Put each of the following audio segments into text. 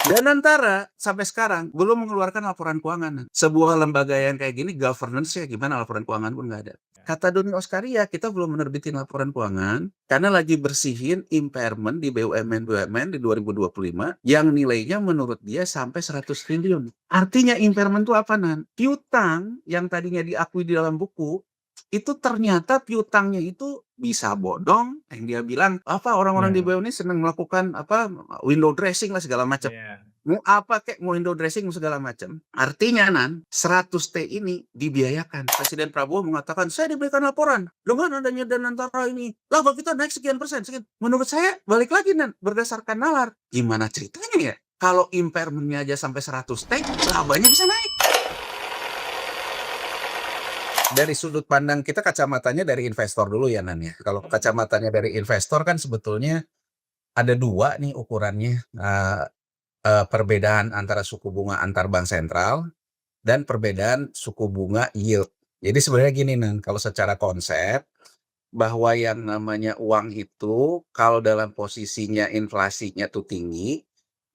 Dan antara sampai sekarang belum mengeluarkan laporan keuangan. Sebuah lembaga yang kayak gini governance-nya gimana laporan keuangan pun nggak ada. Kata Doni Oskaria, kita belum menerbitin laporan keuangan karena lagi bersihin impairment di BUMN-BUMN di 2025 yang nilainya menurut dia sampai 100 triliun. Artinya impairment itu apa, Nan? Piutang yang tadinya diakui di dalam buku itu ternyata piutangnya itu bisa bodong, yang dia bilang apa orang-orang di Iya, BUMN ini senang melakukan apa window dressing lah segala macam. iya. Mau apa kek, mau window dressing segala macam. Artinya Nan, 100T ini dibiayakan. Presiden Prabowo mengatakan, saya diberikan laporan dengan adanya Danantara ini. Laba kita naik sekian persen. Sekian. Menurut saya, balik lagi Nan, berdasarkan nalar. Gimana ceritanya ya? Kalau impairment-nya aja sampai 100T, labanya bisa naik. Dari sudut pandang kita kacamatanya dari investor dulu ya Nan ya. Kalau kacamatanya dari investor kan sebetulnya ada dua nih ukurannya. Perbedaan antara suku bunga antar bank sentral dan perbedaan suku bunga yield. Jadi sebenarnya gini Nan, kalau secara konsep bahwa yang namanya uang itu kalau dalam posisinya inflasinya tuh tinggi,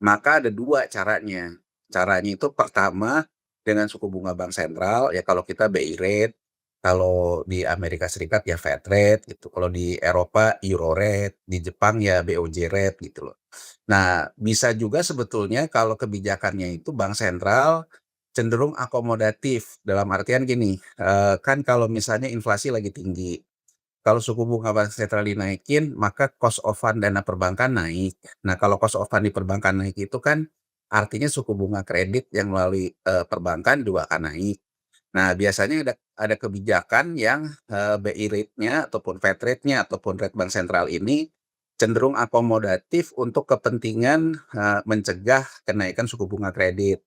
maka ada dua caranya. Caranya itu pertama dengan suku bunga bank sentral, ya kalau kita BI rate, kalau di Amerika Serikat ya Fed rate gitu, kalau di Eropa Euro rate, di Jepang ya BOJ rate gitu loh. Nah, bisa juga sebetulnya kalau kebijakannya itu bank sentral cenderung akomodatif dalam artian gini, kan kalau misalnya inflasi lagi tinggi, kalau suku bunga bank sentral dinaikin, maka cost of fund dana perbankan naik. Nah, kalau cost of fund di perbankan naik itu kan artinya suku bunga kredit yang melalui perbankan juga akan naik. Nah, biasanya ada kebijakan yang BI rate-nya ataupun Fed rate-nya ataupun rate bank sentral ini cenderung akomodatif untuk kepentingan mencegah kenaikan suku bunga kredit.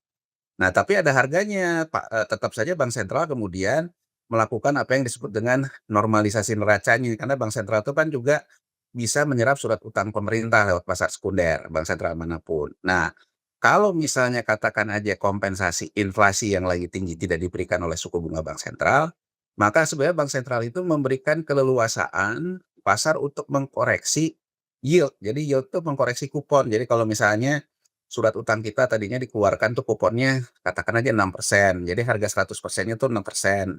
Nah, tapi ada harganya, Pak. Tetap saja bank sentral kemudian melakukan apa yang disebut dengan normalisasi neracanya, karena bank sentral itu kan juga bisa menyerap surat utang pemerintah lewat pasar sekunder, bank sentral manapun. Nah, kalau misalnya katakan aja kompensasi inflasi yang lagi tinggi tidak diberikan oleh suku bunga bank sentral, maka sebenarnya bank sentral itu memberikan keleluasaan pasar untuk mengkoreksi yield. Jadi yield itu mengkoreksi kupon. Jadi kalau misalnya surat utang kita tadinya dikeluarkan tuh kuponnya katakan aja 6%. Jadi harga 100%-nya tuh 6%.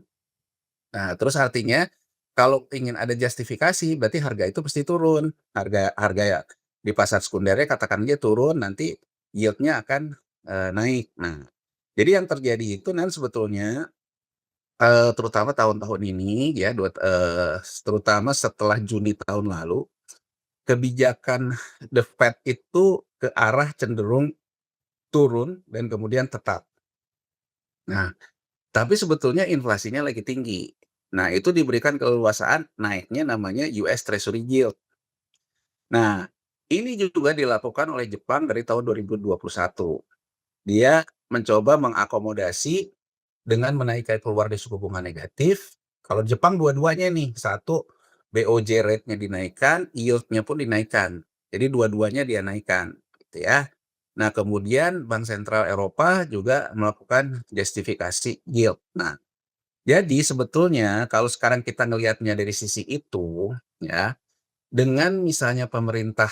Nah, terus artinya kalau ingin ada justifikasi berarti harga itu pasti turun. Harga harga ya di pasar sekundernya katakan aja turun, nanti yield-nya akan naik. Nah, jadi yang terjadi itu nan sebetulnya terutama tahun-tahun ini ya terutama setelah Juni tahun lalu, kebijakan The Fed itu ke arah cenderung turun dan kemudian tetap. Nah, tapi sebetulnya inflasinya lagi tinggi. Nah, itu diberikan keleluasaan naiknya namanya US Treasury Yield. Nah, ini juga dilakukan oleh Jepang dari tahun 2021. Dia mencoba mengakomodasi dengan menaikkan keluar dari suku bunga negatif. Kalau Jepang dua-duanya nih, satu BOJ rate-nya dinaikkan, yield-nya pun dinaikkan. Jadi dua-duanya dia naikkan, gitu ya. Nah, kemudian Bank Sentral Eropa juga melakukan justifikasi yield. Nah, jadi sebetulnya kalau sekarang kita ngelihatnya dari sisi itu, ya, dengan misalnya pemerintah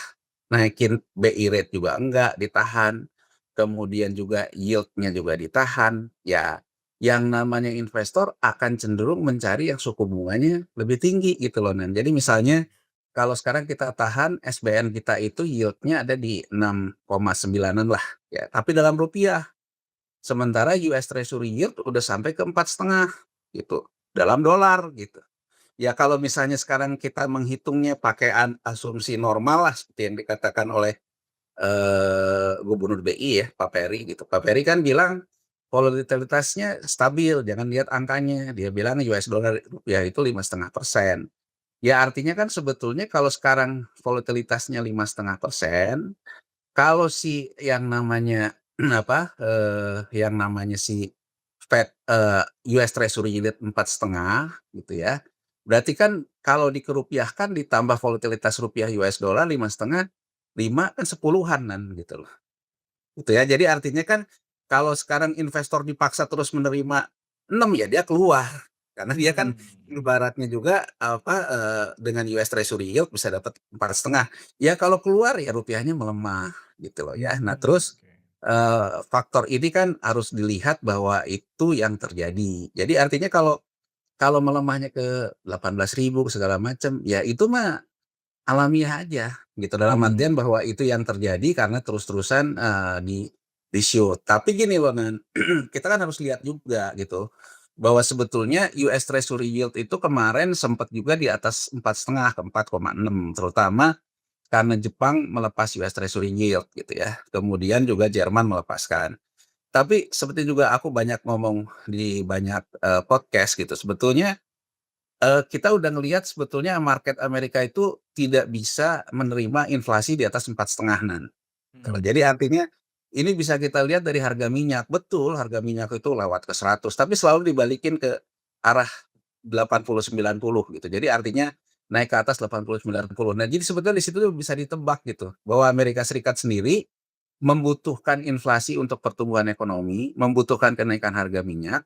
naikin BI rate juga enggak, ditahan, kemudian juga yield-nya juga ditahan, ya yang namanya investor akan cenderung mencari yang suku bunganya lebih tinggi gitu loh Nan. Jadi misalnya kalau sekarang kita tahan SBN kita itu yield-nya ada di 6,9-an lah ya, tapi dalam rupiah. Sementara US Treasury yield udah sampai ke 4,5 gitu, dalam dolar gitu. Ya kalau misalnya sekarang kita menghitungnya pakai asumsi normal lah seperti yang dikatakan oleh Gubernur BI ya, Pak Peri gitu. Pak Peri kan bilang volatilitasnya stabil, jangan lihat angkanya. Dia bilang US dollar rupiah itu 5,5%. Ya artinya kan sebetulnya kalau sekarang volatilitasnya 5,5%, kalau si yang namanya apa yang namanya si Fed US Treasury yield 4,5 gitu ya. Berarti kan kalau dikerupiahkan ditambah volatilitas rupiah US dollar 5,5, 5 kan sepuluhanan gitu loh. Gitu ya. Jadi artinya kan kalau sekarang investor dipaksa terus menerima 6 ya dia keluar. Karena dia kan ibaratnya juga apa dengan US Treasury yield bisa dapat 4,5. Ya kalau keluar ya rupiahnya melemah gitu loh ya. Nah, terus Oke. faktor ini kan harus dilihat bahwa itu yang terjadi. Jadi artinya kalau kalau melemahnya ke 18.000 segala macam, ya itu mah alamiah aja gitu, dalam artian Hmm. bahwa itu yang terjadi karena terus-terusan, di-shoot. Tapi gini loh Nan, kita kan harus lihat juga gitu, bahwa sebetulnya US Treasury yield itu kemarin sempat juga di atas 4,5 ke 4,6, terutama karena Jepang melepas US Treasury yield gitu ya, kemudian juga Jerman melepaskan. Tapi seperti juga aku banyak ngomong di banyak, podcast gitu, sebetulnya kita udah ngelihat sebetulnya market Amerika itu tidak bisa menerima inflasi di atas 4,5-an. Kalau Hmm. jadi artinya ini bisa kita lihat dari harga minyak. Betul, harga minyak itu lewat ke 100, tapi selalu dibalikin ke arah 80, 90 gitu. Jadi artinya naik ke atas 80, 90. Nah, jadi sebetulnya di situ tuh bisa ditebak gitu, bahwa Amerika Serikat sendiri membutuhkan inflasi untuk pertumbuhan ekonomi, membutuhkan kenaikan harga minyak,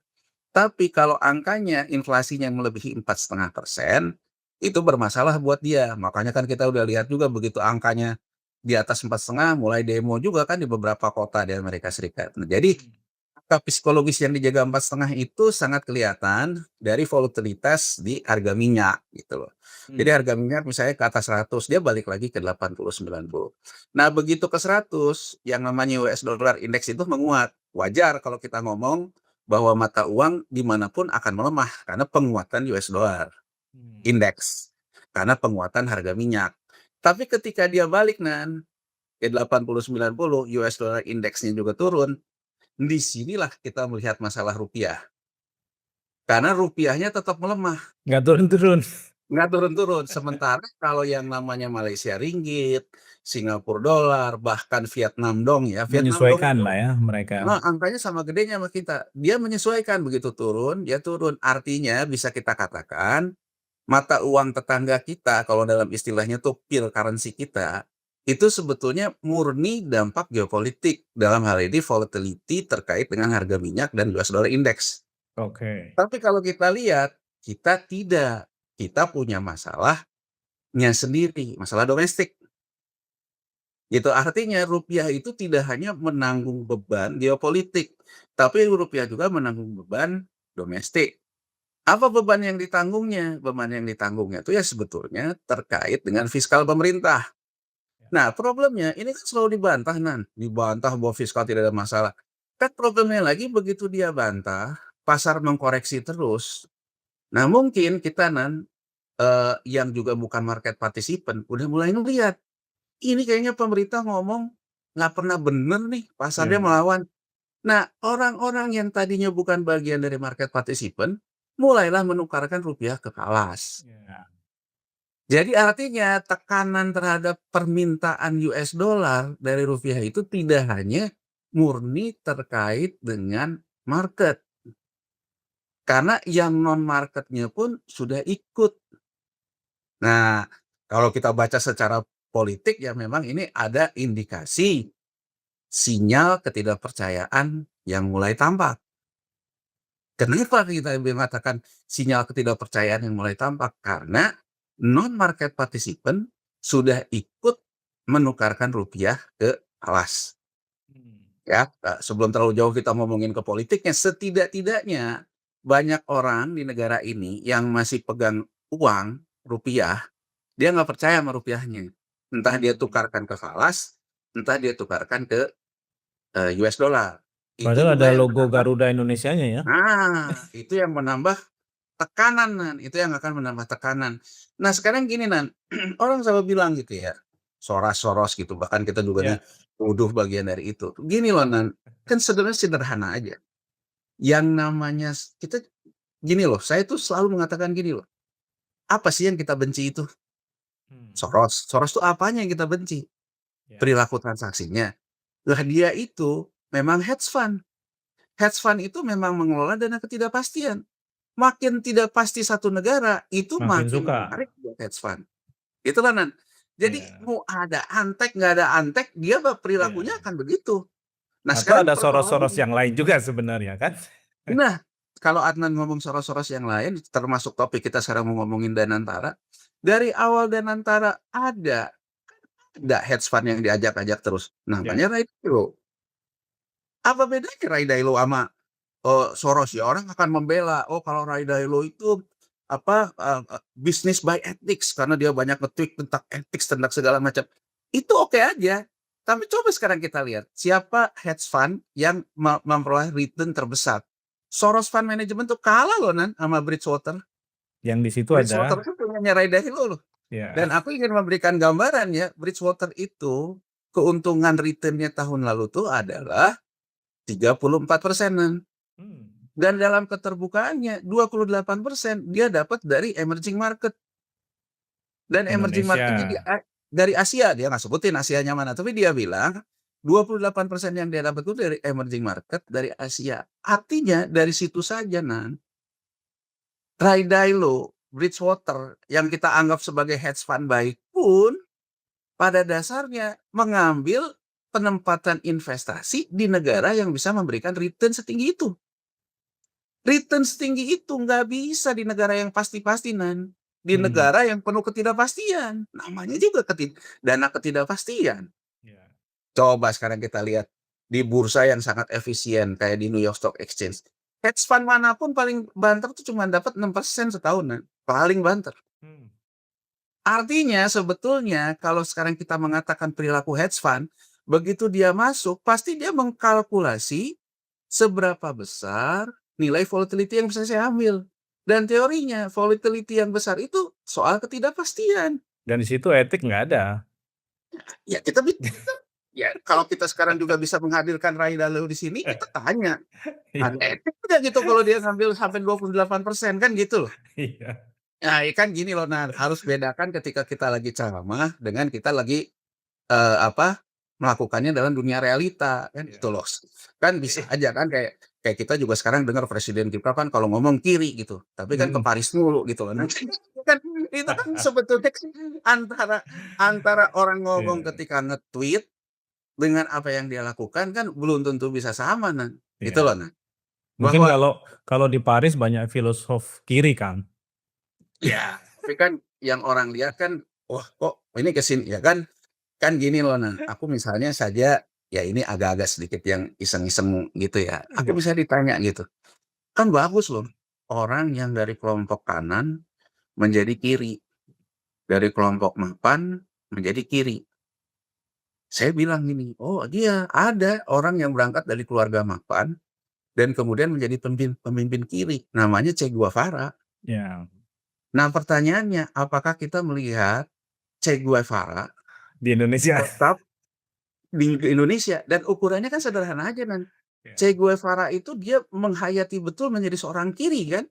tapi kalau angkanya inflasinya melebihi 4,5%, itu bermasalah buat dia. Makanya kan kita udah lihat juga begitu angkanya di atas 4,5 mulai demo juga kan di beberapa kota di Amerika Serikat. Nah, jadi Hmm. angka psikologis yang dijaga 4,5 itu sangat kelihatan dari volatilitas di harga minyak gitu loh. Jadi Hmm. harga minyak misalnya ke atas 100, dia balik lagi ke 80, 90. Nah, begitu ke 100, yang namanya US dollar index itu menguat. Wajar kalau kita ngomong bahwa mata uang dimanapun akan melemah karena penguatan US dollar Hmm. index, karena penguatan harga minyak. Tapi ketika dia balik Nan, ke 80, 90, US dollar indeksnya juga turun, di sinilah kita melihat masalah rupiah. Karena rupiahnya tetap melemah, Nggak turun-turun. nggak turun-turun. Sementara kalau yang namanya Malaysia ringgit, Singapura dolar, bahkan Vietnam dong ya, Vietnam dong Menyesuaikan itu lah ya mereka. angkanya sama gedenya sama kita. Dia menyesuaikan, begitu turun, dia turun. Artinya bisa kita katakan mata uang tetangga kita, kalau dalam istilahnya tuh peer currency kita, itu sebetulnya murni dampak geopolitik. Dalam hal ini volatility terkait dengan harga minyak dan US dollar index. Oke. Tapi kalau kita lihat, kita tidak. Kita punya masalahnya sendiri, masalah domestik. Itu artinya rupiah itu tidak hanya menanggung beban geopolitik, tapi rupiah juga menanggung beban domestik. Apa beban yang ditanggungnya? Beban yang ditanggungnya itu ya sebetulnya terkait dengan fiskal pemerintah. Nah, problemnya ini kan selalu dibantah, Nan, dibantah bahwa fiskal tidak ada masalah. Kan problemnya lagi begitu dia bantah, pasar mengkoreksi terus. Nah, mungkin kita, Nan, yang juga bukan market participant udah mulai ngelihat, ini kayaknya pemerintah ngomong nggak pernah bener nih, pasarnya Ya. melawan. Nah, orang-orang yang tadinya bukan bagian dari market participant, mulailah menukarkan rupiah ke falas. Ya. Jadi artinya tekanan terhadap permintaan US dollar dari rupiah itu tidak hanya murni terkait dengan market, karena yang non marketnya pun sudah ikut. Nah, kalau kita baca secara politik ya memang ini ada indikasi sinyal ketidakpercayaan yang mulai tampak. Kenapa kita mengatakan sinyal ketidakpercayaan yang mulai tampak? Karena non-market participant sudah ikut menukarkan rupiah ke falas. Hmm. Ya, sebelum terlalu jauh kita ngomongin ke politiknya, setidak-tidaknya banyak orang di negara ini yang masih pegang uang rupiah, dia nggak percaya sama rupiahnya. Entah dia Hmm. tukarkan ke falas, entah dia tukarkan ke US dollar. Itu Padahal ada juga yang logo menambah, Garuda Indonesianya ya. itu yang menambah tekanan, Nan, itu yang akan menambah tekanan. Nah, sekarang gini, Nan, orang selalu bilang gitu ya, Soros-Soros gitu, bahkan kita juga nih Ya. tuduh bagian dari itu. Gini loh, Nan, kan sebenarnya sederhana aja. Yang namanya kita gini loh, saya tuh selalu mengatakan gini loh, apa sih yang kita benci itu? Hmm. Soros. Soros tuh apanya yang kita benci? Ya. Perilaku transaksinya. Lah dia itu memang hedge fund. Hedge fund itu memang mengelola dana ketidakpastian. Makin tidak pasti satu negara, itu Makin makin suka. menarik buat hedge fund. Itulah, Nan. Jadi Ya. mau ada antek, nggak ada antek, dia perilakunya Ya. akan begitu. Nah, Atau sekarang ada Soros-Soros persoalannya, yang lain juga sebenarnya kan? nah, kalau Adnan ngomong Soros-Soros yang lain, termasuk topik kita sekarang mau ngomongin Danantara, dari awal Danantara ada hedge fund yang diajak-ajak terus, Ya. namanya Raidro. Apa bedanya Ray Dalio sama Soros? Ya orang akan membela, oh kalau Ray Dalio itu business by ethics karena dia banyak nge-tweet tentang ethics, tentang segala macam. Itu oke aja. Tapi coba sekarang kita lihat, siapa hedge fund yang memperoleh return terbesar? Soros Fund Management tuh kalah loh sama Bridgewater. Yang di situ Bridgewater ada itu punyanya Ray Dalio loh. Dan ya. aku ingin memberikan gambaran ya, Bridgewater itu keuntungan returnnya tahun lalu tuh adalah 34%. Hmm. Dan dalam keterbukaannya 28% dia dapat dari emerging market. Dan emerging market jadi Indonesia. dari Asia, dia nggak sebutin Asianya mana, tapi dia bilang 28% yang dia dapat itu dari emerging market dari Asia. Artinya dari situ saja Ray Dalio, Bridgewater yang kita anggap sebagai hedge fund baik pun pada dasarnya mengambil penempatan investasi di negara yang bisa memberikan return setinggi itu. Return setinggi itu nggak bisa di negara yang pasti-pasti, di negara yang penuh ketidakpastian. Namanya juga dana ketidakpastian. Ya. Coba sekarang kita lihat di bursa yang sangat efisien kayak di New York Stock Exchange. Hedge fund manapun paling banter tuh cuma dapat 6% setahun, paling banter. Artinya sebetulnya kalau sekarang kita mengatakan perilaku hedge fund, begitu dia masuk pasti dia mengkalkulasi seberapa besar nilai volatility yang bisa saya ambil. Dan teorinya volatility yang besar itu soal ketidakpastian. Dan di situ etik nggak ada. Ya ya kalau kita sekarang juga bisa menghadirkan Ray Dalio di sini, kita tanya, ada Iya. etik nggak gitu kalau dia ngambil sampai 28% kan gitu loh. Iya. Nah, kan gini loh, harus bedakan ketika kita lagi ceramah dengan kita lagi melakukannya dalam dunia realita kan Iya. gitu loh. Kan bisa aja kan kayak kayak kita juga sekarang dengar presiden kita kan kalau ngomong kiri gitu, tapi kan ke Paris mulu gitu loh. Kan itu kan sebetulnya antara antara orang ngomong Iya. ketika nge-tweet dengan apa yang dia lakukan kan belum tentu bisa sama, gitu Iya. loh, Mungkin bahwa kalau di Paris banyak filosof kiri kan? ya, tapi kan yang orang lihat kan, wah kok ini ke sini ya kan gini loh, aku misalnya saja ya ini agak-agak sedikit yang iseng-iseng gitu ya. Aku bisa ditanya gitu, kan bagus loh orang yang dari kelompok kanan menjadi kiri, dari kelompok mapan menjadi kiri. Saya bilang gini, oh dia ada orang yang berangkat dari keluarga mapan dan kemudian menjadi pemimpin kiri, namanya Che Guevara. Ya. Nah pertanyaannya, apakah kita melihat Che Guevara Di Indonesia. tetap di Indonesia? Dan ukurannya kan sederhana aja, Ya. Che Guevara itu dia menghayati betul menjadi seorang kiri kan,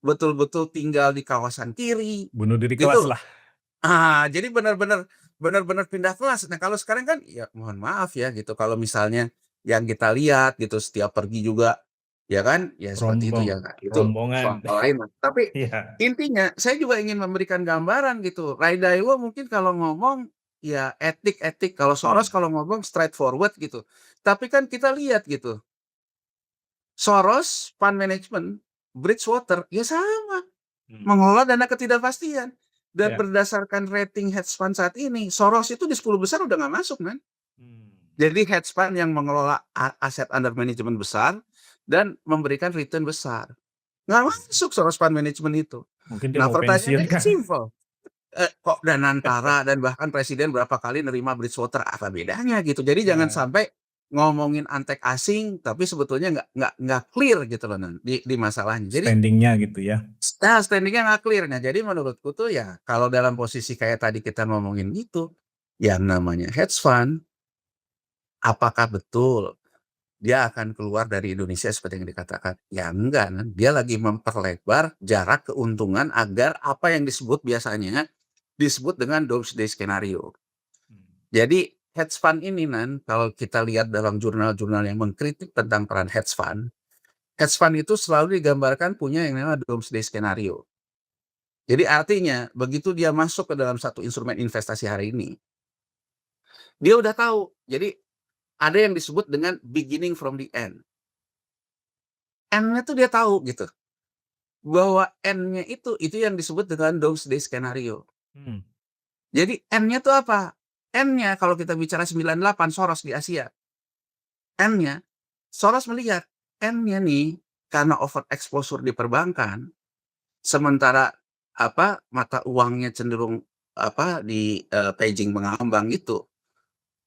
betul-betul tinggal di kawasan kiri, Bunuh diri kelas gitu. lah. Jadi benar-benar pindah kelas. Nah kalau sekarang kan ya mohon maaf ya gitu, kalau misalnya yang kita lihat gitu setiap pergi juga, ya kan, ya seperti itu ya, itu soal Rombongan. lain. Tapi Iya. intinya saya juga ingin memberikan gambaran gitu, Ray Dalio mungkin kalau ngomong ya etik, kalau Soros kalau ngomong straightforward gitu. Tapi kan kita lihat gitu, Soros Fund Management, Bridgewater ya sama, mengelola dana ketidakpastian. Dan Ya. berdasarkan rating hedge fund saat ini, Soros itu di 10 besar udah nggak masuk, Jadi hedge fund yang mengelola aset under management besar dan memberikan return besar. Nggak masuk Soros Fund Management itu. Mungkin dia Nah mau pensiun pertanyaannya kan? simple. Kok Danantara dan bahkan presiden berapa kali nerima Bridgewater, apa bedanya gitu. Jadi jangan Ya. sampai ngomongin antek asing tapi sebetulnya nggak clear gitu loh di masalahnya. Jadi Standingnya gitu ya. standing-nya nggak clear. Nah jadi menurutku tuh ya kalau dalam posisi kayak tadi kita ngomongin gitu, yang namanya hedge fund, apakah betul dia akan keluar dari Indonesia seperti yang dikatakan? Ya enggak, dia lagi memperlebar jarak keuntungan agar apa yang biasanya disebut dengan doomsday scenario. Jadi hedge fund ini kalau kita lihat dalam jurnal-jurnal yang mengkritik tentang peran hedge fund itu selalu digambarkan punya yang namanya doomsday scenario. Jadi artinya begitu dia masuk ke dalam satu instrumen investasi hari ini, dia udah tahu. Jadi ada yang disebut dengan beginning from the end. End-nya tuh dia tahu gitu. Bahwa end-nya itu yang disebut dengan doomsday scenario. Jadi end-nya tuh apa? End-nya kalau kita bicara 98 Soros di Asia. End-nya Soros melihat, N-nya nih karena over exposure di perbankan, sementara mata uangnya cenderung paging mengambang itu,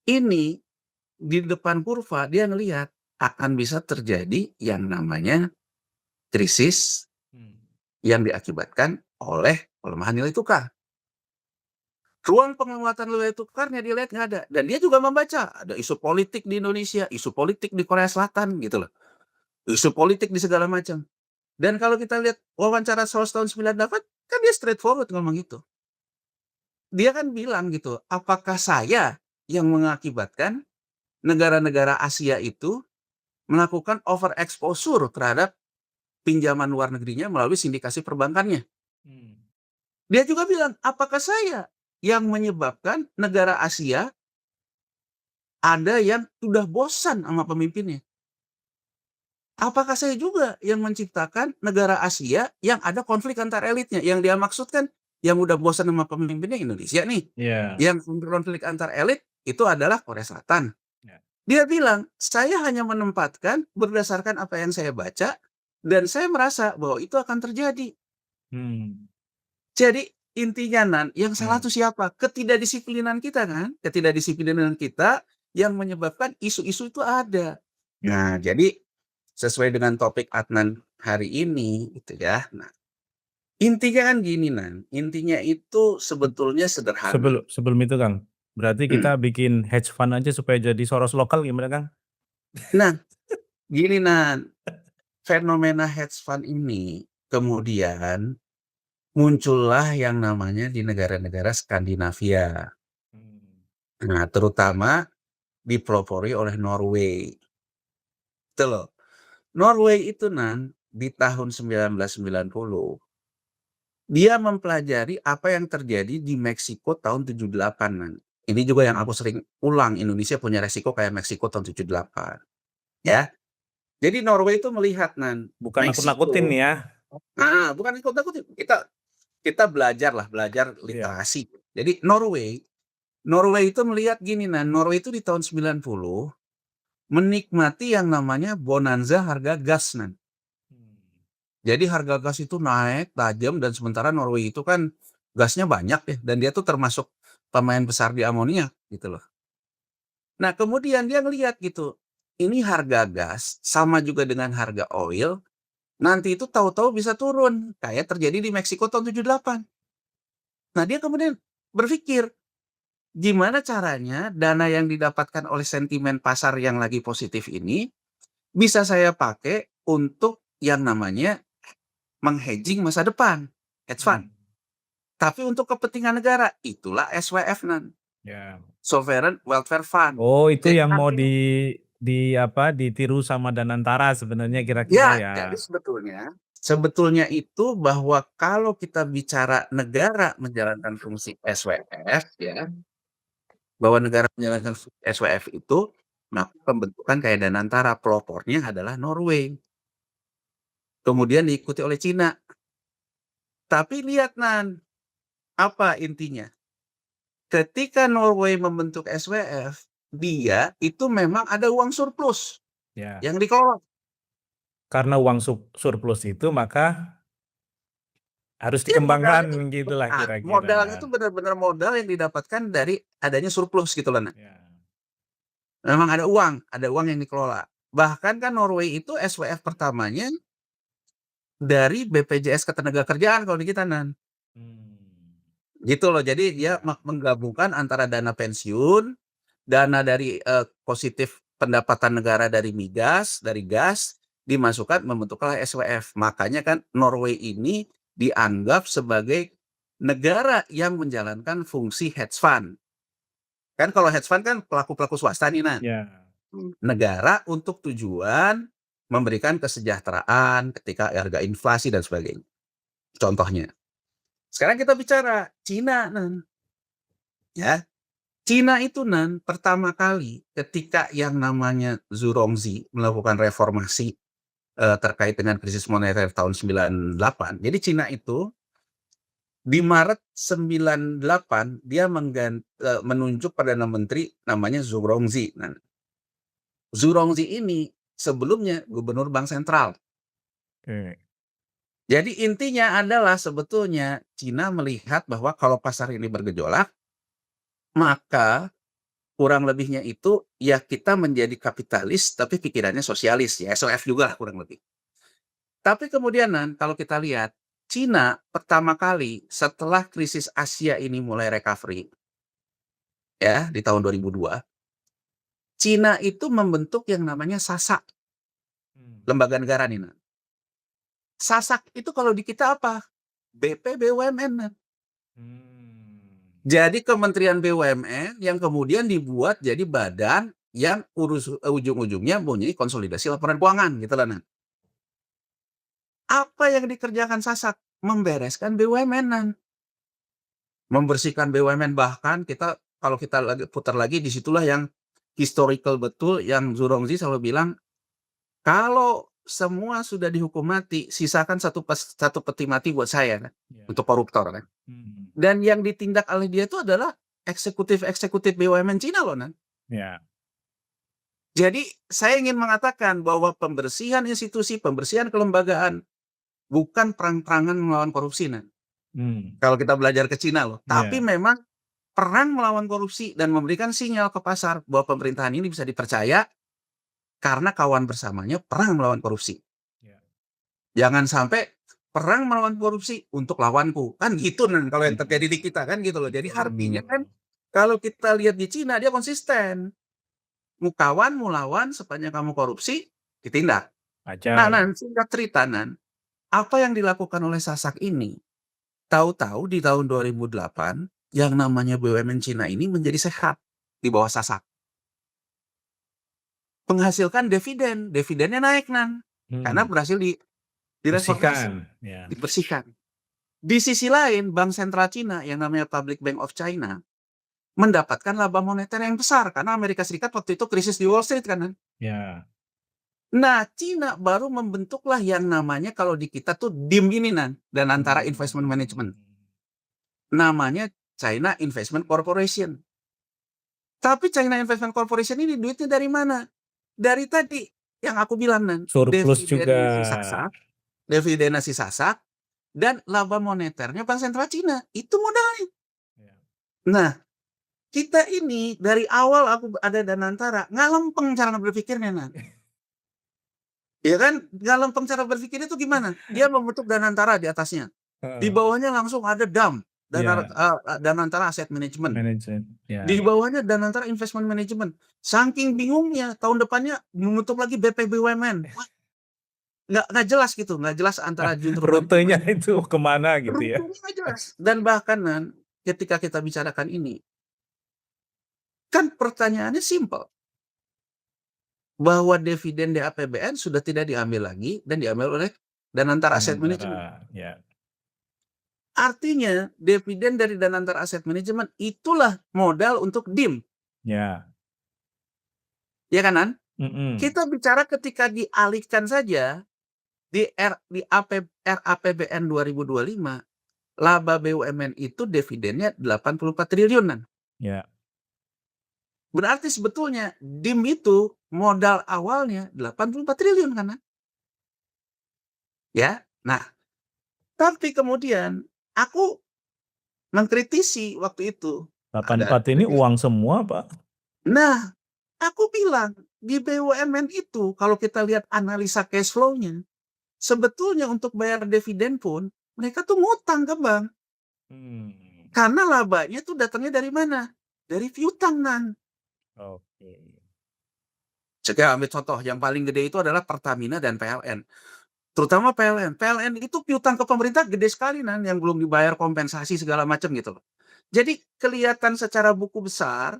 ini di depan kurva dia ngelihat akan bisa terjadi yang namanya krisis Hmm. yang diakibatkan oleh pelemahan nilai tukar. Ruang penguatan nilai tukarnya dia lihat nggak ada, dan dia juga membaca ada isu politik di Indonesia, isu politik di Korea Selatan gitu loh, isu politik di segala macam. Dan kalau kita lihat wawancara Soros tahun 98, kan dia straightforward ngomong gitu. Dia kan bilang gitu, apakah saya yang mengakibatkan negara-negara Asia itu melakukan over exposure terhadap pinjaman luar negerinya melalui sindikasi perbankannya. Hmm. Dia juga bilang, apakah saya yang menyebabkan negara Asia ada yang sudah bosan sama pemimpinnya? Apakah saya juga yang menciptakan negara Asia yang ada konflik antar elitnya? Yang dia maksudkan, yang udah bosan sama pemimpinnya Indonesia nih. Iya. Yang konflik antar elit itu adalah Korea Selatan. Ya. Dia bilang, saya hanya menempatkan berdasarkan apa yang saya baca, dan saya merasa bahwa itu akan terjadi. Hmm. Jadi intinya Nan, yang salah Ya. itu siapa? Ketidakdisiplinan kita kan? Ketidakdisiplinan kita yang menyebabkan isu-isu itu ada. Ya. Nah, jadi sesuai dengan topik Adnan hari ini gitu ya. Nah, intinya kan gini Nan, intinya itu sebetulnya sederhana. Sebelum sebelum itu Kang, berarti Hmm. kita bikin hedge fund aja supaya jadi Soros lokal gimana Kang? Nah, gini Nan, fenomena hedge fund ini kemudian muncullah yang namanya di negara-negara Skandinavia. Hmm. Nah, terutama dipelopori oleh Norway. Itu loh. Norway itu Nan, di tahun 1990, dia mempelajari apa yang terjadi di Meksiko tahun 78 Nan. Ini juga yang aku sering ulang, Indonesia punya resiko kayak Meksiko tahun 78. Ya. Jadi Norway itu melihat Nan, Bukan nakut-nakutin Meksiko. ya. Bukan ikut-ikutin. Kita belajar Iya. literasi. Jadi Norway itu melihat gini Nan, Norway itu di tahun 90 menikmati yang namanya bonanza harga gas Nan. Hmm. Jadi harga gas itu naik tajam dan sementara Norway itu kan gasnya banyak ya, dan dia tuh termasuk pemain besar di amoniak gitu loh. Nah, kemudian dia ngelihat gitu, ini harga gas sama juga dengan harga oil, nanti itu tahu-tahu bisa turun kayak terjadi di Meksiko tahun 78. Nah, dia kemudian berpikir, gimana caranya dana yang didapatkan oleh sentimen pasar yang lagi positif ini bisa saya pakai untuk yang namanya meng-hedging masa depan, hedge fund. Hmm. Tapi untuk kepentingan negara, itulah SWF Nan, Ya. Sovereign Welfare Fund. Oh, itu Jadi yang mau artinya ditiru sama Danantara sebenarnya kira-kira ya, ya. jadi sebetulnya itu bahwa kalau kita bicara negara menjalankan fungsi SWF ya, bahwa negara menjalankan SWF itu, maka pembentukan kayak Danantara, pelopornya adalah Norway. Kemudian diikuti oleh Cina. Tapi lihat Nan, apa intinya? Ketika Norway membentuk SWF, dia itu memang ada uang surplus Ya. yang dikelola. Karena uang surplus itu maka harus Iya, dikembangkan gitulah kira-kira. modalnya itu benar-benar modal yang didapatkan dari adanya surplus gitu loh. Nah, Ya. memang ada uang yang dikelola. Bahkan kan Norway itu SWF pertamanya dari BPJS Ketenagakerjaan kalau di kita Nan. Hmm. Gitu loh. Jadi dia Ya. menggabungkan antara dana pensiun, dana dari positif pendapatan negara dari migas, dari gas, dimasukkan membentuklah SWF. Makanya kan Norway ini dianggap sebagai negara yang menjalankan fungsi hedge fund. Kan kalau hedge fund kan pelaku-pelaku swasta nih Nan. Ya. Negara untuk tujuan memberikan kesejahteraan ketika harga inflasi dan sebagainya. Contohnya. Sekarang kita bicara Cina Nan. Ya. Cina itu Nan, pertama kali ketika yang namanya Zhurongzi melakukan reformasi terkait dengan krisis moneter tahun 98. Jadi Cina itu di Maret 98 dia menunjuk Perdana Menteri namanya Zhurongzi. Nah, Zhurongzi ini sebelumnya gubernur bank sentral. Oke. Jadi intinya adalah sebetulnya Cina melihat bahwa kalau pasar ini bergejolak, maka kurang lebihnya itu ya kita menjadi kapitalis tapi pikirannya sosialis, ya SOF juga lah kurang lebih. Tapi kemudian kalau kita lihat, Cina pertama kali setelah krisis Asia ini mulai recovery, ya di tahun 2002, Cina itu membentuk yang namanya SASAC, Hmm. lembaga negara nih. SASAC itu kalau di kita apa? BP BUMN. Hmm. Jadi Kementerian BUMN yang kemudian dibuat jadi badan yang ujung-ujungnya punya konsolidasi laporan keuangan gitu lah. Apa yang dikerjakan SASAC? Membereskan BUMN. Membersihkan BUMN, bahkan kalau kita lagi putar lagi disitulah yang historical betul yang Zurongzi selalu bilang, kalau semua sudah dihukum mati, sisakan satu peti mati buat saya kan, Ya. untuk koruptor kan. Hmm. Dan yang ditindak oleh dia itu adalah eksekutif BUMN Cina loh. Ya. Jadi saya ingin mengatakan bahwa pembersihan institusi, pembersihan kelembagaan bukan perang-perangan melawan korupsi. Hmm. Kalau kita belajar ke Cina loh. Tapi Ya. memang perang melawan korupsi dan memberikan sinyal ke pasar bahwa pemerintahan ini bisa dipercaya karena kawan bersamanya perang melawan korupsi. Ya. Jangan sampai perang melawan korupsi untuk lawanku. Kan gitu kalau yang terjadi di kita kan gitu loh. Jadi artinya kan kalau kita lihat di Cina dia konsisten. Mu kawan, mu lawan, sepanjang kamu korupsi ditindak. Ajar. Nah, singkat cerita apa yang dilakukan oleh SASAC ini? Tahu-tahu di tahun 2008 yang namanya BUMN Cina ini menjadi sehat di bawah SASAC. Menghasilkan dividennya naik karena berhasil direformasi, Ya. dibersihkan. Di sisi lain, Bank Sentral Cina yang namanya Public Bank of China mendapatkan laba moneter yang besar karena Amerika Serikat waktu itu krisis di Wall Street kan. Ya. Nah, Cina baru membentuklah yang namanya kalau di kita tuh DIM ini dan antara investment management. Namanya China Investment Corporation. Tapi China Investment Corporation ini duitnya dari mana? Dari tadi yang aku bilang surplus juga. Dividennya si SASAC dan laba moneternya Bank Sentral Cina. Itu modalnya. Ya. Nah, kita ini dari awal aku ada Danantara, nggak lempeng cara berpikirnya ya kan, nggak lempeng cara berpikirnya itu gimana? Dia membentuk Danantara di atasnya. Di bawahnya langsung ada DAM, Danantara Asset Management. Ya. Di bawahnya Danantara Investment Management. Saking bingungnya, tahun depannya menutup lagi BP BUMN. Nggak jelas gitu, nggak jelas antara rutenya itu kemana gitu ya. Rutenya nggak jelas. Dan bahkan ketika kita bicarakan ini, kan pertanyaannya simpel. Bahwa dividen DAPBN sudah tidak diambil lagi dan diambil oleh Danantara Asset Management. Ya. Artinya dividen dari Danantara Asset Management itulah modal untuk DIM. Ya. Ya kan? Kita bicara ketika dialihkan saja di RAPBN 2025, laba BUMN itu dividennya 84 triliun. Ya. Berarti sebetulnya DIM itu modal awalnya 84 triliun kan? Ya. Nah, tapi kemudian aku mengkritisi waktu itu. 84 ini uang semua, Pak. Nah, aku bilang di BUMN itu kalau kita lihat analisa cash flow-nya, sebetulnya untuk bayar dividen pun mereka tuh ngutang ke bank. Karena labanya tuh datangnya dari mana? Dari piutang Oke. Saya ambil contoh yang paling gede itu adalah Pertamina dan PLN. Terutama PLN. PLN itu piutang ke pemerintah gede sekali yang belum dibayar kompensasi segala macam gitu. Jadi kelihatan secara buku besar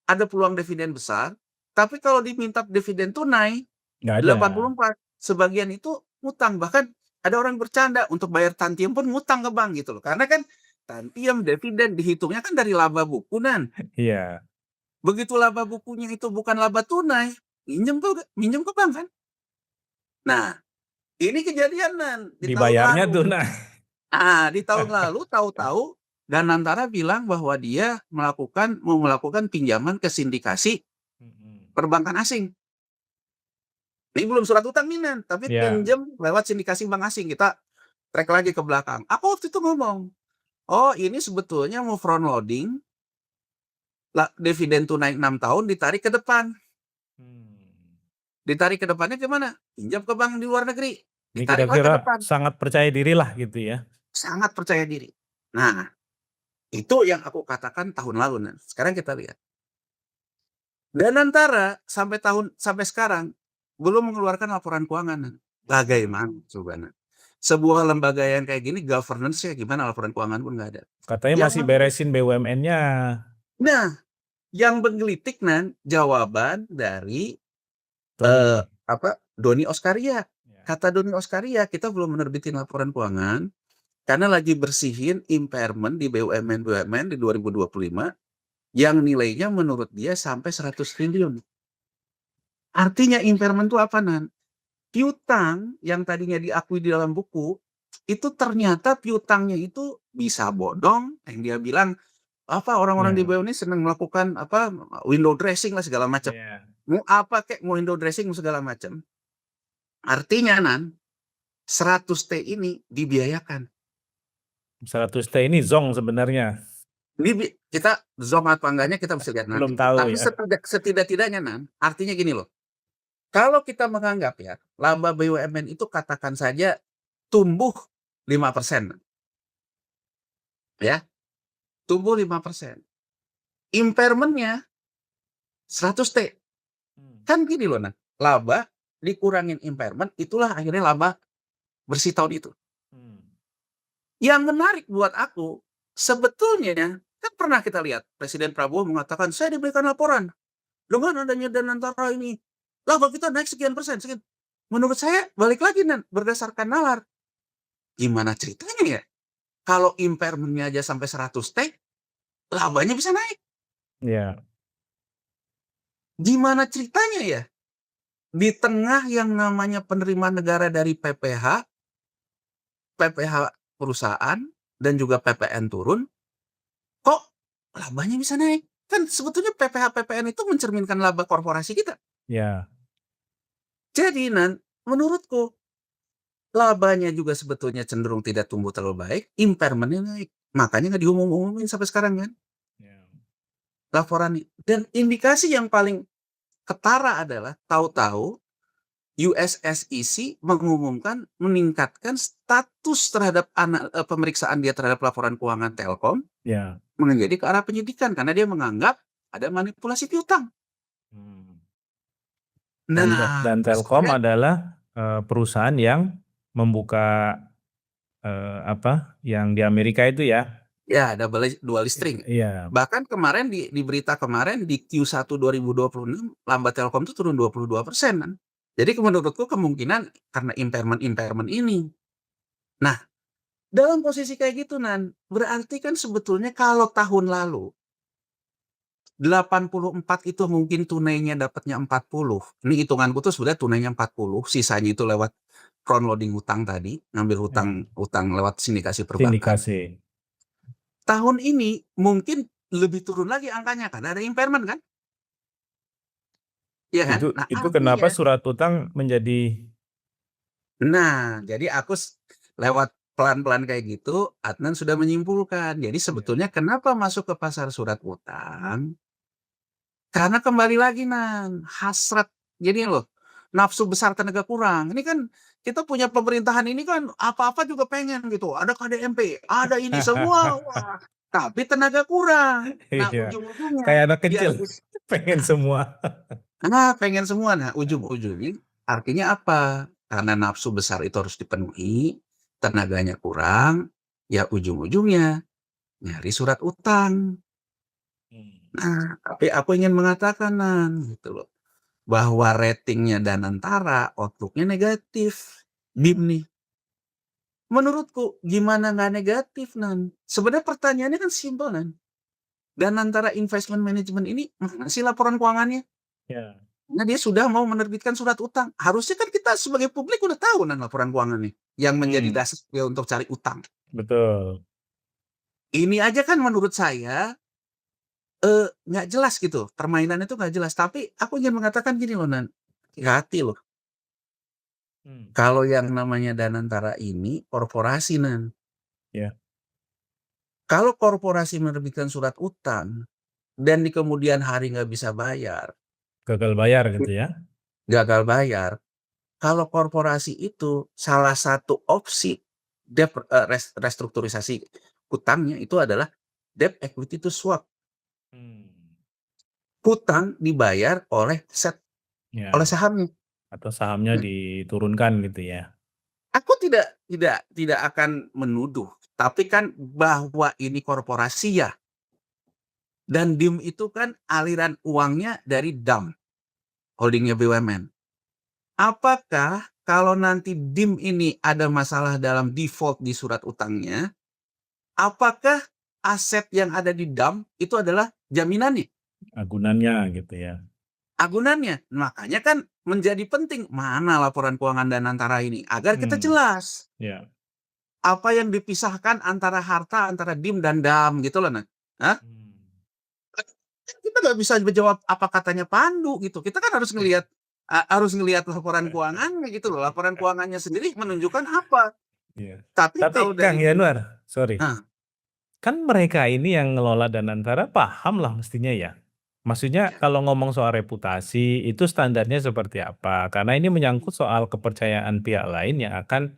ada peluang dividen besar, tapi kalau diminta dividen tunai 84, sebagian itu ngutang. Bahkan ada orang bercanda untuk bayar tantium pun ngutang ke bank gitu loh. Karena kan tantium dividen dihitungnya kan dari laba buku Iya. Begitu laba bukunya itu bukan laba tunai, minjem ke bank kan. Nah, ini kejadian dibayarnya tunai. Di tahun lalu tahu-tahu Danantara bilang bahwa dia mau melakukan pinjaman ke sindikasi perbankan asing. Ini belum surat utang nih, Nan, tapi Ya. pinjam lewat sindikasi bank asing. Kita track lagi ke belakang. Aku waktu itu ngomong, "Oh, ini sebetulnya mau front loading, dividen tunai 6 tahun ditarik ke depan." Hmm. Ditarik ke depannya gimana? Pinjam ke bank di luar negeri, Ini ditariklah ke kira-kira depan. sangat percaya diri lah gitu ya. Sangat percaya diri. Nah, itu yang aku katakan tahun lalu, Nan. Sekarang kita lihat. Danantara sampai sekarang belum mengeluarkan laporan keuangan, Nan. Bagaimana coba, Nan? Sebuah lembaga yang kayak gini governance-nya gimana, laporan keuangan pun nggak ada. Katanya Yang masih men beresin BUMN-nya. Nah, yang menggelitik, Nan, jawaban dari, Tony. Doni Oskaria. Ya. Kata Doni Oskaria, "Kita belum menerbitin laporan keuangan karena lagi bersihin impairment di BUMN-BUMN di 2025 yang nilainya menurut dia sampai 100 triliun." Artinya impairment itu apa, Nan? Piutang yang tadinya diakui di dalam buku, itu ternyata piutangnya itu bisa bodong, yang dia bilang, orang-orang di Ya. BUMN ini senang melakukan, window dressing lah segala macam. Ya. Mau apa kek, mau window dressing segala macam. Artinya, Nan, 100T ini dibiayakan. 100T ini zong sebenarnya. Ini kita zonk apa enggaknya kita mesti lihat Belum nanti. tahu Tapi ya. setidak-tidaknya, Nan, artinya gini loh. Kalau kita menganggap ya, laba BUMN itu katakan saja tumbuh 5%, ya, tumbuh 5%. Impairment-nya 100T. Kan gini loh, Nan, laba dikurangin impairment, itulah akhirnya laba bersih tahun itu. Yang menarik buat aku, sebetulnya kan pernah kita lihat Presiden Prabowo mengatakan, "Saya diberikan laporan dengan adanya Danantara ini, laba kita naik sekian persen, sekian." Menurut saya balik lagi, Nan, berdasarkan nalar. Gimana ceritanya ya? Kalau impairment-nya aja sampai 100T, labanya bisa naik. Ya. Gimana ceritanya ya? Di tengah yang namanya penerimaan negara dari PPH perusahaan, dan juga PPN turun, kok labanya bisa naik? Kan sebetulnya PPH-PPN itu mencerminkan laba korporasi kita. Ya. Jadi, Nan, menurutku labanya juga sebetulnya cenderung tidak tumbuh terlalu baik, impairment-nya naik. Makanya nggak diumum-umumin sampai sekarang kan, Ya. laporan. Dan indikasi yang paling ketara adalah tahu-tahu US SEC mengumumkan meningkatkan status terhadap pemeriksaan dia terhadap laporan keuangan Telkom Ya. menjadi ke arah penyidikan karena dia menganggap ada manipulasi piutang. Nah, Dan Telkom saya adalah perusahaan yang membuka yang di Amerika itu ya. ya dual string. Iya. Bahkan kemarin di berita kemarin di Q1 2026 laba Telkom itu turun 22% kan. Jadi menurutku kemungkinan karena impairment ini. Nah, dalam posisi kayak gitu, Nan, berarti kan sebetulnya kalau tahun lalu 84 itu mungkin tunainya dapatnya 40. Ini hitunganku tuh sebenarnya tunainya 40, sisanya itu lewat front loading hutang tadi, ngambil Ya. hutang lewat sindikasi perbankan. Sindikasi. Tahun ini mungkin lebih turun lagi angkanya karena ada impairment kan? Iya kan? Nah, Itu kenapa artinya surat utang menjadi jadi aku lewat pelan-pelan kayak gitu, Adnan sudah menyimpulkan. Jadi sebetulnya kenapa masuk ke pasar surat utang? Karena kembali lagi, Nan, hasrat. Jadi loh, nafsu besar tenaga kurang. Ini kan kita punya pemerintahan ini kan apa-apa juga pengen gitu. Ada KDMP, ada ini semua, wah. Tapi tenaga kurang. Nah, iya, ujung-ujungnya kayak anak biar kecil pengen semua. pengen semua. Nah, ujung-ujungnya artinya apa? Karena nafsu besar itu harus dipenuhi, tenaganya kurang, ya ujung-ujungnya nyari surat utang. Nah, tapi aku ingin mengatakan, Nan, gitu loh, bahwa ratingnya Danantara, outlook-nya negatif. BIM nih. Menurutku gimana nggak negatif, Nan? Sebenarnya pertanyaannya kan simpel, Nan. Danantara Investment Management ini mana sih laporan keuangannya? Ya. Nah, dia sudah mau menerbitkan surat utang. Harusnya kan kita sebagai publik udah tahu, Nan, laporan keuangannya yang menjadi dasar dia untuk cari utang. Betul. Ini aja kan menurut saya nggak jelas gitu, permainan itu nggak jelas. Tapi aku ingin mengatakan gini loh, Nan, hati-hati loh. Mmm, Kalau yang namanya Danantara ini korporasi, Nan. iya, Kalau korporasi menerbitkan surat utang dan di kemudian hari nggak bisa bayar, gagal bayar gitu ya? gagal bayar, kalau korporasi itu salah satu opsi restrukturisasi hutangnya itu adalah debt equity to swap. Mmm, Hutang dibayar oleh iya, sahamnya. atau sahamnya Nah, diturunkan gitu ya? aku tidak akan menuduh, tapi kan bahwa ini korporasi ya, dan DIM itu kan aliran uangnya dari DAM, holdingnya BUMN. Apakah kalau nanti DIM ini ada masalah dalam default di surat utangnya, apakah aset yang ada di DAM itu adalah jaminannya, Agunannya gitu ya? agunannya? Makanya kan menjadi penting mana laporan keuangan Danantara ini agar kita Mmm, jelas iya, apa yang dipisahkan antara harta antara DIM dan DAM gitu loh, nah. Hah? mmm, Kita nggak bisa menjawab apa katanya Pandu gitu. Kita kan harus ngelihat laporan keuangannya gitu loh. Laporan keuangannya sendiri menunjukkan apa. iya. Tapi Tapi kalau Kang dari Yanuar, sorry, nah, kan mereka ini yang ngelola Danantara paham lah mestinya ya? Maksudnya ya, kalau ngomong soal reputasi itu standarnya seperti apa? Karena ini menyangkut soal kepercayaan pihak lain yang akan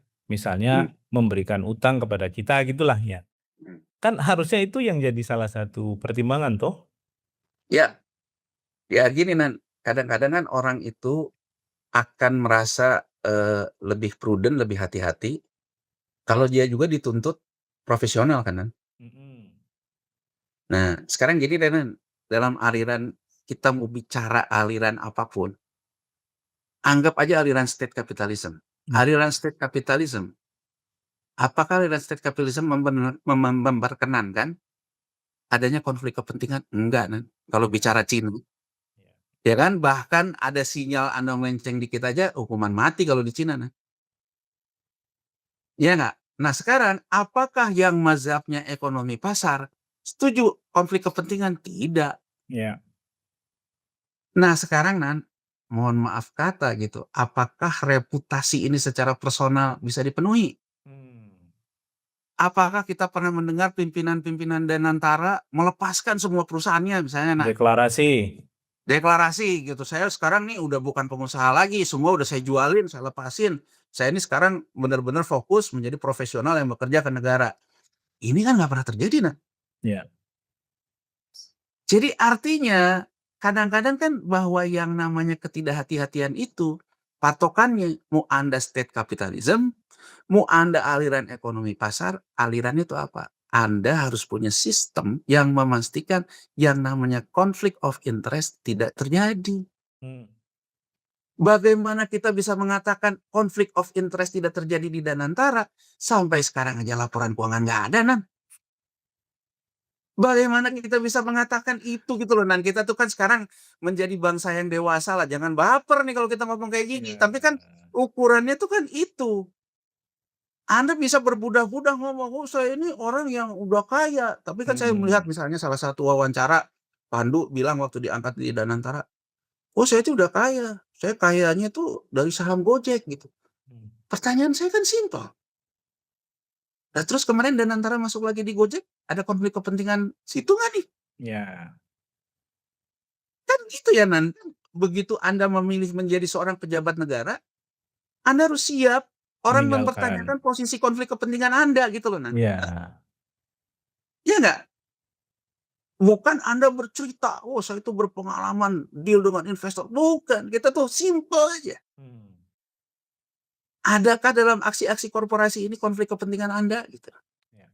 hmm, misalnya memberikan utang kepada kita gitulah ya. hmm. Kan harusnya itu yang jadi salah satu pertimbangan toh? Ya, ya gini Nan, kadang-kadang kan orang itu akan merasa lebih prudent, lebih hati-hati kalau dia juga dituntut profesional kan Nan. Mhm, Nah, sekarang gini deh Nan, dalam aliran kita mau bicara aliran apapun, anggap aja aliran state capitalism. mhm, Aliran state capitalism, apakah aliran state capitalism memperkenankan adanya konflik kepentingan? Enggak, Nan. Kalau iya, bicara Cina, iya, ya kan? Bahkan ada sinyal Anda melenceng dikit aja hukuman mati kalau di Cina, Nan. Iya nggak? Nah sekarang, apakah yang mazhabnya ekonomi pasar setuju konflik kepentingan? Tidak. iya, Nah sekarang, Nan, mohon maaf kata gitu, apakah reputasi ini secara personal bisa dipenuhi? mmm, Apakah kita pernah mendengar pimpinan-pimpinan Danantara melepaskan semua perusahaannya misalnya, nah, deklarasi, deklarasi gitu, "Saya sekarang nih udah bukan pengusaha lagi, semua udah saya jualin, saya lepasin. Saya ini sekarang benar-benar fokus menjadi profesional yang bekerja ke negara." Ini kan nggak pernah terjadi, nah. iya, Jadi artinya kadang-kadang kan bahwa yang namanya ketidakhati-hatian itu patokannya mau Anda state capitalism, mau Anda aliran ekonomi pasar, alirannya itu apa? Anda harus punya sistem yang memastikan yang namanya conflict of interest tidak terjadi. mmm, Bagaimana kita bisa mengatakan conflict of interest tidak terjadi di Danantara? Sampai sekarang aja laporan keuangan nggak ada, Nan. Bagaimana kita bisa mengatakan itu gitu loh, Nan. Kita tuh kan sekarang menjadi bangsa yang dewasa lah, jangan baper nih kalau kita ngomong kayak gini. iya, Tapi kan ukurannya tuh kan itu. Anda bisa berbudah-budah ngomong, "Oh saya ini orang yang udah kaya." Tapi kan saya melihat mhm, misalnya salah satu wawancara, Pandu bilang waktu diangkat di Danantara, "Oh saya itu udah kaya, saya kayanya tuh dari saham Gojek," gitu. mmm, Pertanyaan saya kan simpel, lah terus kemarin Danantara masuk lagi di Gojek, ada konflik kepentingan situ nggak nih? iya, Kan gitu ya, Nan. Begitu Anda memilih menjadi seorang pejabat negara, Anda harus siap orang meninggalkan, mempertanyakan posisi konflik kepentingan Anda gitu loh, Nan. iya, Iya nggak? Bukan Anda bercerita, "Oh saya itu berpengalaman deal dengan investor." Bukan, kita tuh simpel aja. mmm, Adakah dalam aksi-aksi korporasi ini konflik kepentingan Anda? Gitu. iya,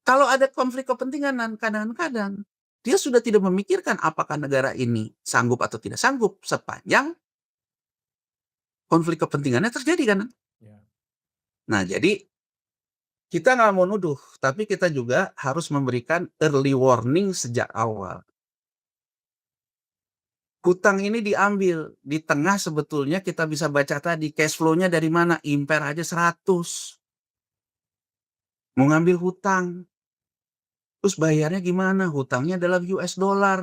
Kalau ada konflik kepentingan dan kadang-kadang dia sudah tidak memikirkan apakah negara ini sanggup atau tidak sanggup sepanjang konflik kepentingannya terjadi kan. iya, Nah jadi kita nggak mau nuduh, tapi kita juga harus memberikan early warning sejak awal. Hutang ini diambil, di tengah sebetulnya kita bisa baca tadi cash flow-nya dari mana, Imper aja 100, mau ngambil hutang, terus bayarnya gimana, hutangnya dalam US dollar.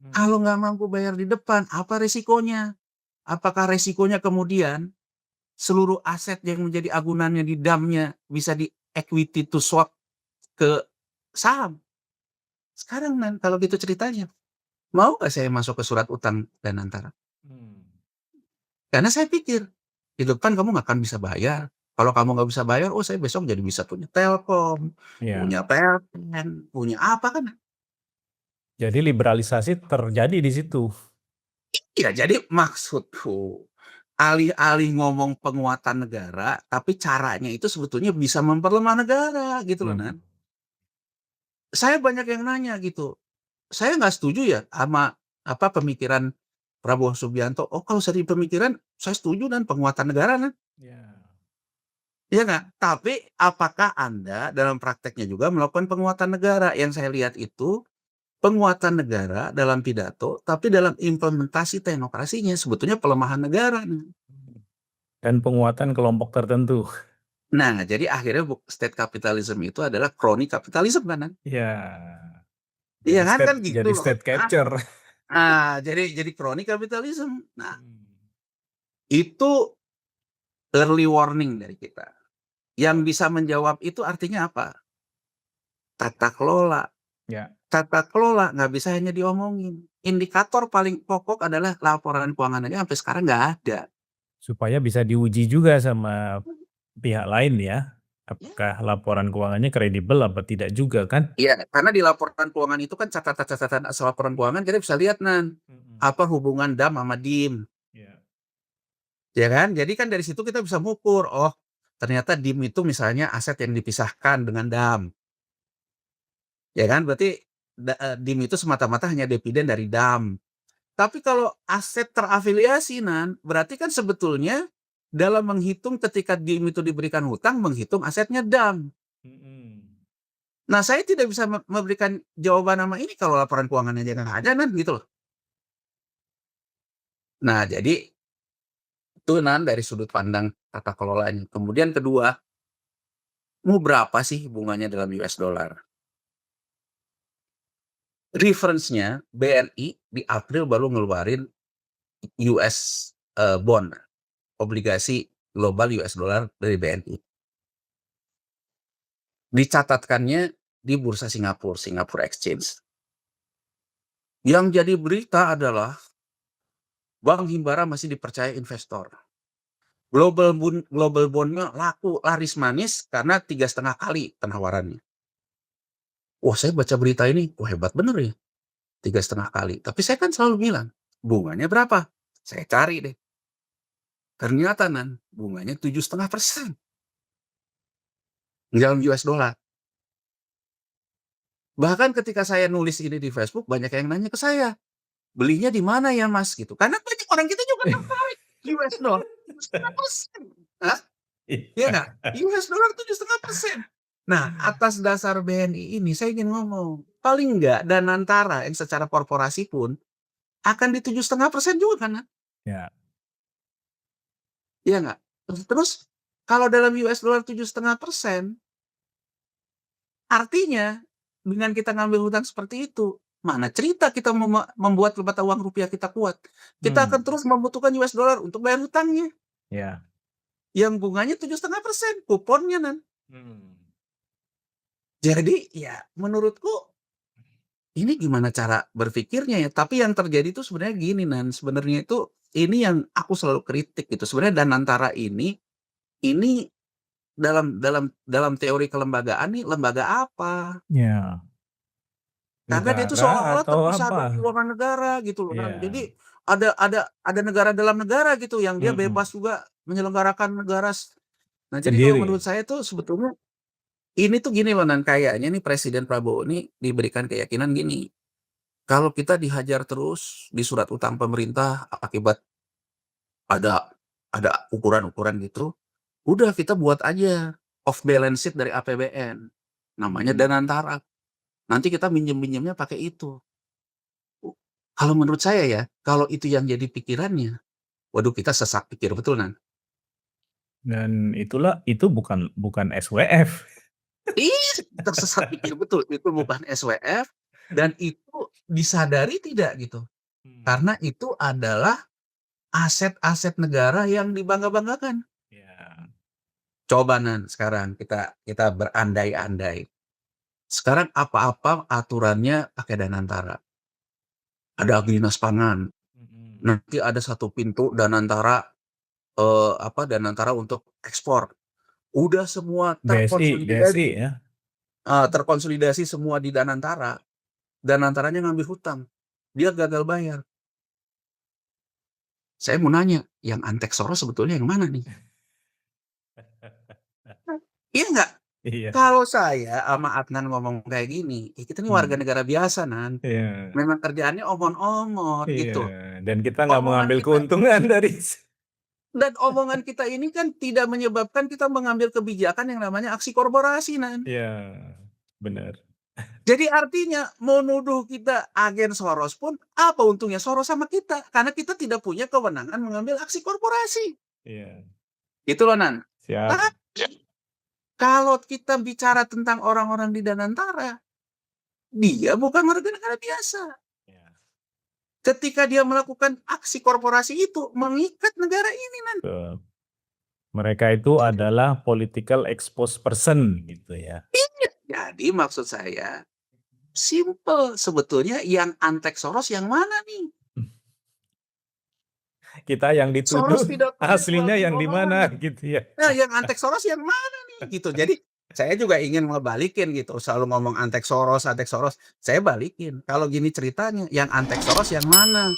mmm, Kalau nggak mampu bayar di depan, apa resikonya? apakah resikonya kemudian seluruh aset yang menjadi agunannya di dam-nya bisa di-equity to swap ke saham? Sekarang Nan, kalau gitu ceritanya, mau nggak saya masuk ke surat utang Danantara? Mmm. Karena saya pikir, di depan kamu nggak akan bisa bayar. Kalau kamu nggak bisa bayar, oh saya besok jadi bisa punya Telkom, Iya. punya PLN, punya apa kan. Jadi liberalisasi terjadi di situ. Iya, jadi maksudku, alih-alih ngomong penguatan negara, tapi caranya itu sebetulnya bisa memperlemah negara gitu loh, Mhm. Nan. Saya banyak yang nanya gitu, saya nggak setuju ya sama apa pemikiran Prabowo Subianto. Oh, kalau dari pemikiran saya setuju dan penguatan negara, Nan. Iya. Iya nggak? Tapi apakah Anda dalam prakteknya juga melakukan penguatan negara? Yang saya lihat itu penguatan negara dalam pidato, tapi dalam implementasi teknokrasinya sebetulnya pelemahan negara, Nan. Dan penguatan kelompok tertentu. Nah, jadi akhirnya state capitalism itu adalah crony capitalism kan, Nan? Iya. Iya Jadi kan? Kan gitu jadi loh. state capture. Jadi crony capitalism. Nah, Mmm. itu early warning dari kita. Yang bisa menjawab itu artinya apa? Tata kelola. Ya. Tata kelola nggak bisa hanya diomongin. Indikator paling pokok adalah laporan keuangan aja sampai sekarang nggak ada. Supaya bisa diuji juga sama pihak lain ya. Ya. Apakah laporan keuangannya kredibel apa tidak juga kan? Iya, karena di laporan keuangan itu kan catatan-catatan asal laporan keuangan kita bisa lihat, Nan, Mhm. apa hubungan DAM sama DIM. Iya. Ya kan? Jadi kan dari situ kita bisa mengukur, oh ternyata DIM itu misalnya aset yang dipisahkan dengan DAM. Ya kan? Berarti DIM itu semata-mata hanya dividen dari DAM. Tapi kalau aset terafiliasi, Nan, berarti kan sebetulnya dalam menghitung ketika DIM itu diberikan hutang, menghitung asetnya DAM. Mhm. Nah, saya tidak bisa memberikan jawaban nama ini kalau laporan keuangannya aja nggak ada, Nan, gitu loh. Nah, jadi itu, Nan, dari sudut pandang tata kelolanya. Kemudian kedua, mau berapa sih bunganya dalam US dollar? Reference-nya BNI di April baru ngeluarin US bond, obligasi global US dollar dari BNI. Dicatatkannya di bursa Singapura, Singapore Exchange. Yang jadi berita adalah Bank Himbara masih dipercaya investor. Global bond-nya laku laris manis karena 3,5 kali penawarannya. Wah, saya baca berita ini, wah hebat bener ya, 3,5 kali. Tapi saya kan selalu bilang, bunganya berapa? Saya cari deh. Ternyata Nan, bunganya 7,5% dalam US dollar. Bahkan ketika saya nulis ini di Facebook, banyak yang nanya ke saya, belinya di mana ya Mas? Gitu. Karena banyak orang kita juga tertarik US dollar 7,5%. Hah? Iya nggak? US dollar 7,5%. Nah, atas dasar BNI ini saya ingin ngomong, paling nggak Danantara yang secara korporasi pun akan di 7,5% juga kan? Ya. Iya nggak? Terus kalau dalam US dollar 7,5%, artinya dengan kita ngambil hutang seperti itu, mana cerita kita membuat mata uang rupiah kita kuat. Kita akan terus membutuhkan US dollar untuk bayar hutangnya. Ya. Yang bunganya 7,5%, kuponnya Nan. Mhm. Jadi ya menurutku ini gimana cara berpikirnya ya, tapi yang terjadi itu sebenarnya gini Nan, sebenarnya itu ini yang aku selalu kritik gitu. Sebenarnya Danantara ini dalam teori kelembagaan nih lembaga apa? Ya. Karena dia itu Negara seolah-olah atau terpisah apa? dari keuangan negara gitu loh, Nan. Iya. Jadi ada negara dalam negara gitu yang dia Mhm. bebas juga menyelenggarakan negara. Nah, jadi kalau menurut Sendiri. saya tuh sebetulnya ini tuh gini loh, Nan, kayaknya nih Presiden Prabowo ini diberikan keyakinan gini, kalau kita dihajar terus di surat utang pemerintah akibat ada ukuran-ukuran gitu, udah kita buat aja off balance sheet dari APBN, namanya Mhm. Danantara. Nanti kita minjem-minjemnya pakai itu. Kalau menurut saya ya, kalau itu yang jadi pikirannya, waduh kita sesat pikir betul, Nan. Dan itu bukan SWF. Tersesat pikir betul, itu bukan SWF dan itu disadari tidak gitu. Mmm. Karena itu adalah aset-aset negara yang dibangga-banggakan. Iya. Coba Nan, sekarang kita berandai-andai. Sekarang apa-apa aturannya pakai Danantara. Ada Dinas Pangan, Mhm. nanti ada satu pintu Danantara, Danantara untuk ekspor. Udah semua BSI terkonsolidasi, ya? terkonsolidasi semua di Danantara. Danantaranya ngambil hutang, dia gagal bayar. Saya mau nanya, yang antek Soros sebetulnya yang mana nih? Iya nggak? Iya. Kalau saya sama Adnan ngomong kayak gini, ya kita ini warga Mmm. negara biasa, Nan. Iya. Memang kerjaannya omong-omong Iya, gitu. dan kita nggak Omongan mengambil kita keuntungan dari dan omongan kita ini kan tidak menyebabkan kita mengambil kebijakan yang namanya aksi korporasi, Nan. Iya, bener. Jadi artinya mau nuduh kita agen Soros pun apa untungnya Soros sama kita, karena kita tidak punya kewenangan mengambil aksi korporasi. Iya. Gitu loh, Nan. Siap. Tapi kalau kita bicara tentang orang-orang di Danantara, dia bukan warga negara biasa. Iya. Ketika dia melakukan aksi korporasi itu mengikat negara ini, Nan. Betul. Mereka itu adalah political exposed person gitu ya. Iya. Jadi maksud saya, simple sebetulnya yang antek Soros yang mana nih? Kita yang Soros dituduh tidak punya aslinya quality yang di mana governance. gitu ya. Nah, yang antek Soros yang mana nih? Gitu. Jadi saya juga ingin ngebalikin gitu, selalu ngomong antek Soros, saya balikin. Kalau gini ceritanya, yang antek Soros yang mana?